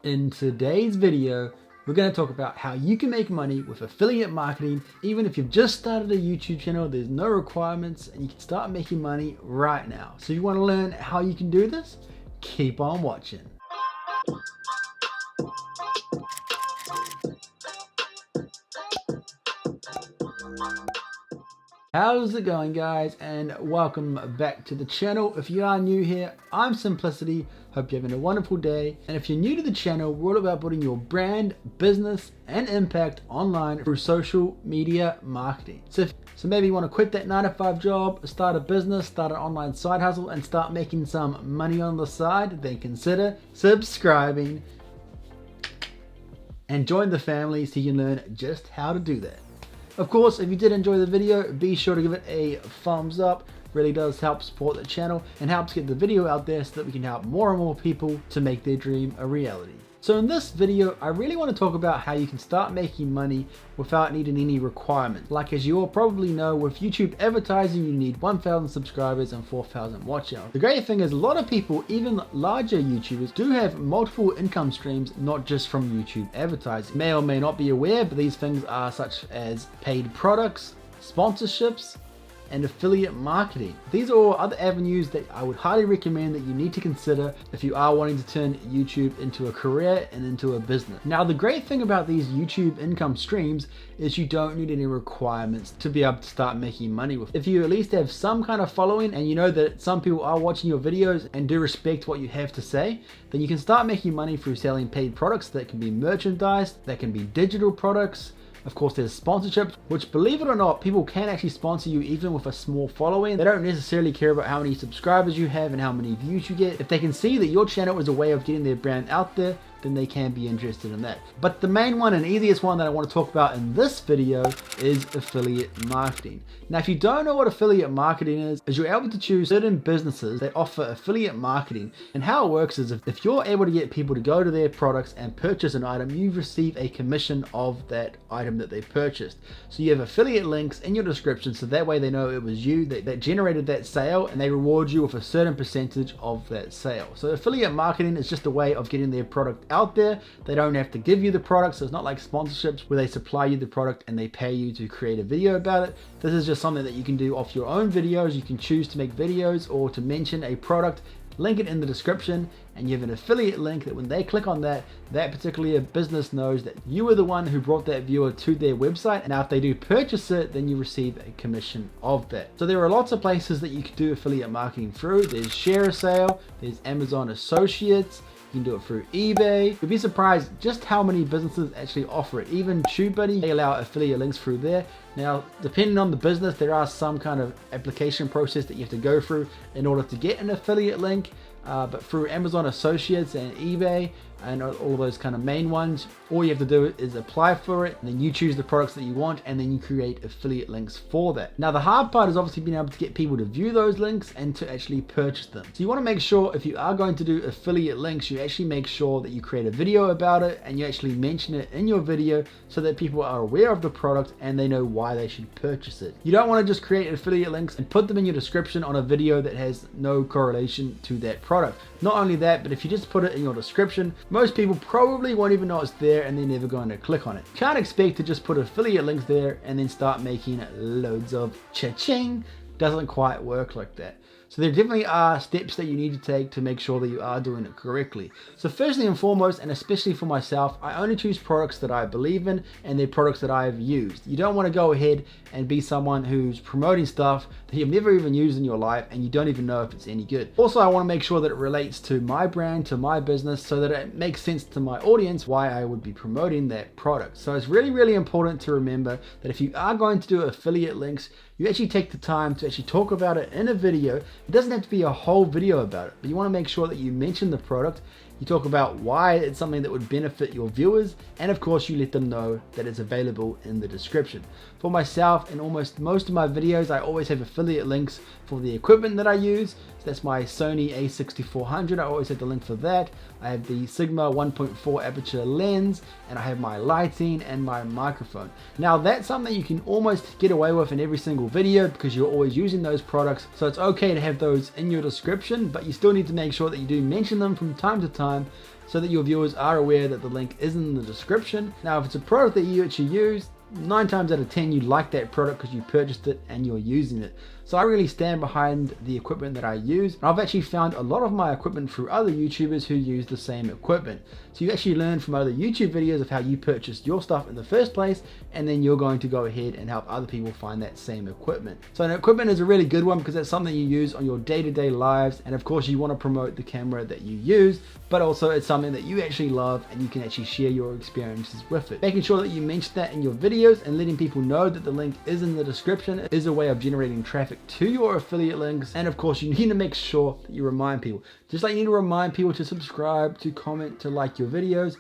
In today's video, we're going to talk about how you can make money with affiliate marketing. Even if you've just started a YouTube channel, there's no requirements and you can start making money right now. So if you want to learn how you can do this, keep on watching. How's it going, guys, and welcome back to the channel. If you are new here, I'm Simplicity. Hope you're having a wonderful day. And if you're new to the channel, we're all about building your brand, business, and impact online through social media marketing. So maybe you want to quit that 9-to-5 job, start a business, start an online side hustle, and start making some money on the side, then consider subscribing and join the family so you can learn just how to do that. Of course, if you did enjoy the video, be sure to give it a thumbs up. Really does help support the channel and helps get the video out there so that we can help more and more people to make their dream a reality. So in this video, I really want to talk about how you can start making money without needing any requirements. Like, as you all probably know, with YouTube advertising, you need 1,000 subscribers and 4,000 watch hours. The great thing is a lot of people, even larger YouTubers, do have multiple income streams, not just from YouTube advertising. You may or may not be aware, but these things are such as paid products, sponsorships, and affiliate marketing. These are all other avenues that I would highly recommend that you need to consider if you are wanting to turn YouTube into a career and into a business. Now, the great thing about these YouTube income streams is you don't need any requirements to be able to start making money with. If you at least have some kind of following and you know that some people are watching your videos and do respect what you have to say, then you can start making money through selling paid products that can be merchandise, that can be digital products. Of course, there's sponsorships, which, believe it or not, people can actually sponsor you even with a small following. They don't necessarily care about how many subscribers you have and how many views you get. If they can see that your channel is a way of getting their brand out there, then they can be interested in that. But the main one and easiest one that I want to talk about in this video is affiliate marketing. Now, if you don't know what affiliate marketing is you're able to choose certain businesses that offer affiliate marketing. And how it works is if you're able to get people to go to their products and purchase an item, you receive a commission of that item that they purchased. So you have affiliate links in your description, so that way they know it was you that generated that sale, and they reward you with a certain percentage of that sale. So affiliate marketing is just a way of getting their product out there. They don't have to give you the product, so it's not like sponsorships where they supply you the product and they pay you to create a video about it. This is just something that you can do off your own videos. You can choose to make videos or to mention a product, link it in the description, and you have an affiliate link that when they click on that particular business knows that you were the one who brought that viewer to their website. And now if they do purchase it, then you receive a commission of that. So there are lots of places that you can do affiliate marketing through. There's Share a Sale, there's Amazon Associates, you can do it through eBay. You'll be surprised just how many businesses actually offer it. Even TubeBuddy, they allow affiliate links through there. Now, depending on the business, there are some kind of application process that you have to go through in order to get an affiliate link. But through Amazon Associates and eBay and all those kind of main ones, all you have to do is apply for it, and then you choose the products that you want, and then you create affiliate links for that. Now, the hard part is obviously being able to get people to view those links and to actually purchase them. So you want to make sure if you are going to do affiliate links, you actually make sure that you create a video about it and you actually mention it in your video so that people are aware of the product and they know why they should purchase it. You don't want to just create affiliate links and put them in your description on a video that has no correlation to that product. Not only that, but if you just put it in your description, most people probably won't even know it's there and they're never going to click on it. Can't expect to just put affiliate links there and then start making loads of cha-ching. Doesn't quite work like that. So there definitely are steps that you need to take to make sure that you are doing it correctly. So firstly and foremost, and especially for myself, I only choose products that I believe in and they're products that I've used. You don't want to go ahead and be someone who's promoting stuff that you've never even used in your life and you don't even know if it's any good. Also, I want to make sure that it relates to my brand, to my business, so that it makes sense to my audience why I would be promoting that product. So it's really, really important to remember that if you are going to do affiliate links, you actually take the time to actually talk about it in a video. It doesn't have to be a whole video about it, but you want to make sure that you mention the product. You talk about why it's something that would benefit your viewers, and of course you let them know that it's available in the description. For myself, in almost most of my videos, I always have affiliate links for the equipment that I use. So that's my Sony a6400. I always have the link for that. I have the Sigma 1.4 aperture lens, and I have my lighting and my microphone. Now that's something you can almost get away with in every single video because you're always using those products. So it's okay to have those in your description, but you still need to make sure that you do mention them from time to time so that your viewers are aware that the link is in the description. Now, if it's a product that you actually use, 9 times out of 10 you like that product because you purchased it and you're using it. So I really stand behind the equipment that I use. And I've actually found a lot of my equipment through other YouTubers who use the same equipment. So you actually learn from other YouTube videos of how you purchased your stuff in the first place, and then you're going to go ahead and help other people find that same equipment. So an equipment is a really good one because it's something you use on your day-to-day lives, and of course you want to promote the camera that you use, but also it's something that you actually love and you can actually share your experiences with it. Making sure that you mention that in your videos and letting people know that the link is in the description is a way of generating traffic to your affiliate links. And of course you need to make sure that you remind people, just like you need to remind people to subscribe, to comment, to like your videos.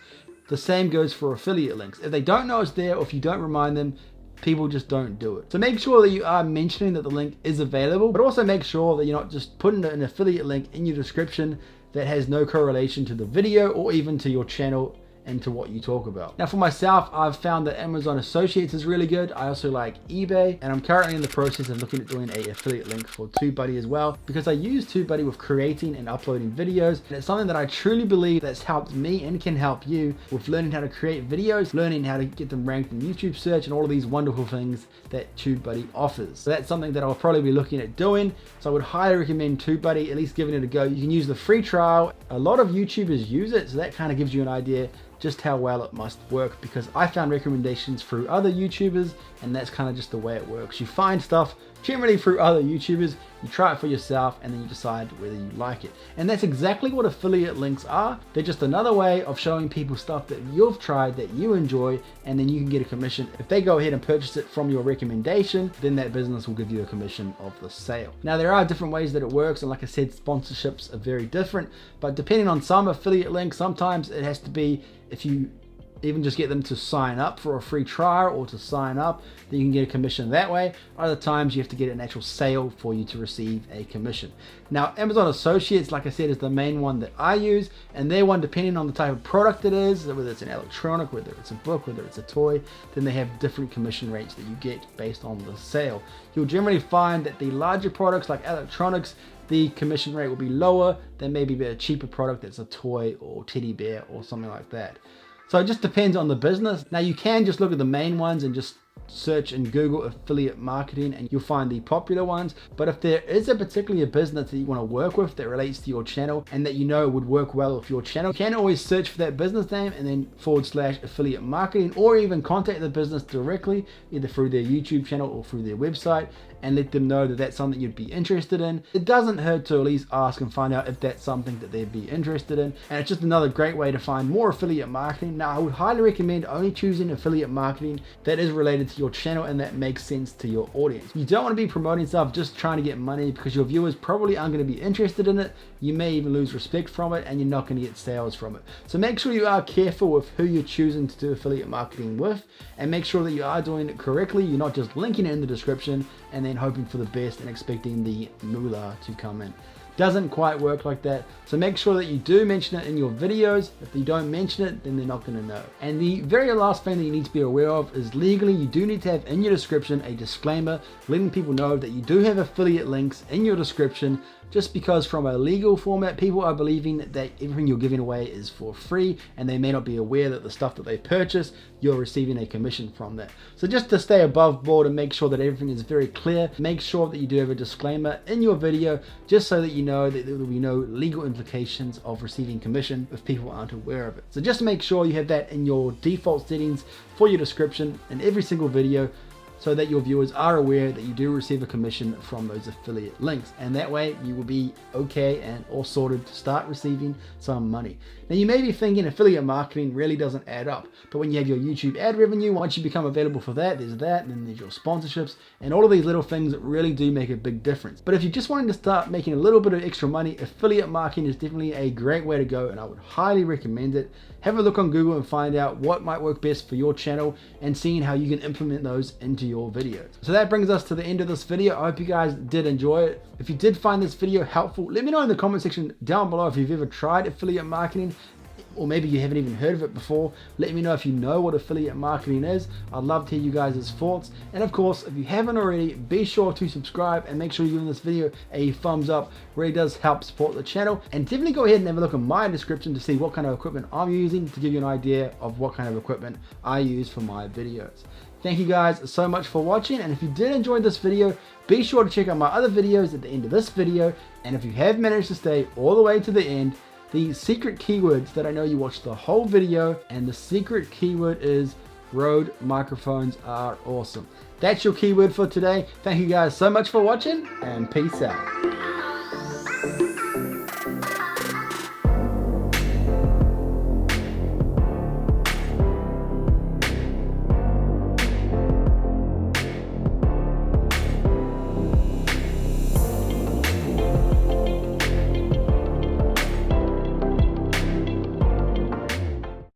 The same goes for affiliate links. If they don't know it's there, or if you don't remind them, people just don't do it. So make sure that you are mentioning that the link is available, but also make sure that you're not just putting an affiliate link in your description that has no correlation to the video or even to your channel and to what you talk about. Now for myself, I've found that Amazon Associates is really good. I also like eBay, and I'm currently in the process of looking at doing a affiliate link for TubeBuddy as well, because I use TubeBuddy with creating and uploading videos, and it's something that I truly believe that's helped me and can help you with learning how to create videos, learning how to get them ranked in YouTube search, and all of these wonderful things that TubeBuddy offers. So that's something that I'll probably be looking at doing. So I would highly recommend TubeBuddy, at least giving it a go. You can use the free trial. A lot of YouTubers use it, so that kind of gives you an idea just how well it must work, because I found recommendations through other YouTubers, and that's kind of just the way it works. You find stuff generally through other YouTubers, you try it for yourself, and then you decide whether you like it. And that's exactly what affiliate links are. They're just another way of showing people stuff that you've tried that you enjoy, and then you can get a commission. If they go ahead and purchase it from your recommendation, then that business will give you a commission of the sale. Now there are different ways that it works, and like I said, sponsorships are very different, but depending on some affiliate links, sometimes it has to be if you even just get them to sign up for a free trial or to sign up, then you can get a commission that way. Other times you have to get an actual sale for you to receive a commission. Now Amazon Associates, like I said, is the main one that I use, and their one, depending on the type of product it is, whether it's an electronic, whether it's a book, whether it's a toy, then they have different commission rates that you get based on the sale. You'll generally find that the larger products like electronics, the commission rate will be lower than maybe a cheaper product that's a toy or teddy bear or something like that. So it just depends on the business. Now you can just look at the main ones and just search in Google affiliate marketing and you'll find the popular ones. But if there is a particular business that you want to work with that relates to your channel and that you know would work well with your channel, you can always search for that business name and then / affiliate marketing, or even contact the business directly, either through their YouTube channel or through their website, and let them know that that's something you'd be interested in. It doesn't hurt to at least ask and find out if that's something that they'd be interested in. And it's just another great way to find more affiliate marketing. Now I would highly recommend only choosing affiliate marketing that is related to your channel and that makes sense to your audience. You don't want to be promoting stuff just trying to get money, because your viewers probably aren't going to be interested in it. You may even lose respect from it, and you're not going to get sales from it. So make sure you are careful with who you're choosing to do affiliate marketing with, and make sure that you are doing it correctly. You're not just linking it in the description and then hoping for the best and expecting the moolah to come in. Doesn't quite work like that. So make sure that you do mention it in your videos. If you don't mention it, then they're not going to know. And the very last thing that you need to be aware of is legally you do need to have in your description a disclaimer letting people know that you do have affiliate links in your description, just because from a legal format, people are believing that everything you're giving away is for free, and they may not be aware that the stuff that they purchase, you're receiving a commission from that. So just to stay above board and make sure that everything is very clear, make sure that you do have a disclaimer in your video, just so that you know that there will be no legal implications of receiving commission if people aren't aware of it. So just make sure you have that in your default settings for your description in every single video, so that your viewers are aware that you do receive a commission from those affiliate links. And that way you will be okay and all sorted to start receiving some money. Now you may be thinking affiliate marketing really doesn't add up, but when you have your YouTube ad revenue, once you become available for that, and then there's your sponsorships, and all of these little things really do make a big difference. But if you're just wanting to start making a little bit of extra money, affiliate marketing is definitely a great way to go, and I would highly recommend it. Have a look on Google and find out what might work best for your channel and seeing how you can implement those into your videos. So that brings us to the end of this video. I hope you guys did enjoy it. If you did find this video helpful, let me know in the comment section down below if you've ever tried affiliate marketing, or maybe you haven't even heard of it before. Let me know if you know what affiliate marketing is. I'd love to hear you guys' thoughts. And of course, if you haven't already, be sure to subscribe and make sure you're giving this video a thumbs up. Really does help support the channel. And definitely go ahead and have a look in my description to see what kind of equipment I'm using, to give you an idea of what kind of equipment I use for my videos. Thank you guys so much for watching, and if you did enjoy this video, be sure to check out my other videos at the end of this video. And if you have managed to stay all the way to the end, the secret keywords that I know you watched the whole video, and the secret keyword is Rode microphones are awesome. That's your keyword for today. Thank you guys so much for watching, and peace out.